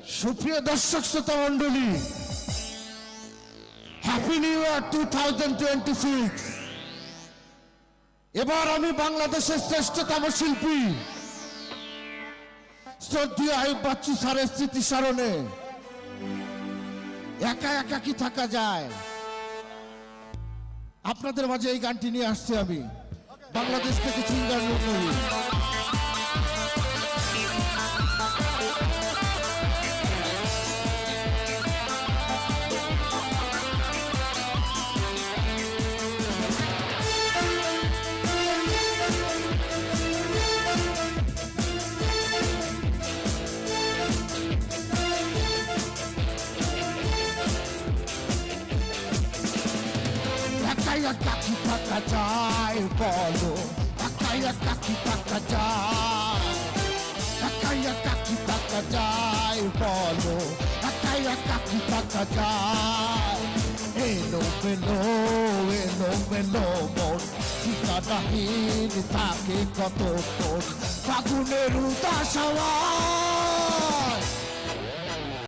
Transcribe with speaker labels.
Speaker 1: সুপ্রিয় দর্শক শ্রোতা মণ্ডলী, হ্যাপি নিউ ইয়ার 2026। এবার আমি বাংলাদেশের শ্রেষ্ঠতম শিল্পী শ্রদ্ধেয় আইয়ুব বাচ্চু স্যারের স্মৃতি স্মরণে একা একা কি থাকা যায়, আপনাদের মাঝে এই গানটি নিয়ে আসছি আমি। বাংলাদেশ থেকে সিঙ্গার নূর। একা কি থাকা যায় বলো, একা কি থাকা যায়, একা কি থাকা যায় বলো, একা কি থাকা যায়। এলো মেলো মন ঠিকানাহীন থাকে কত তোর ফাগুনের উদাস হাওয়া।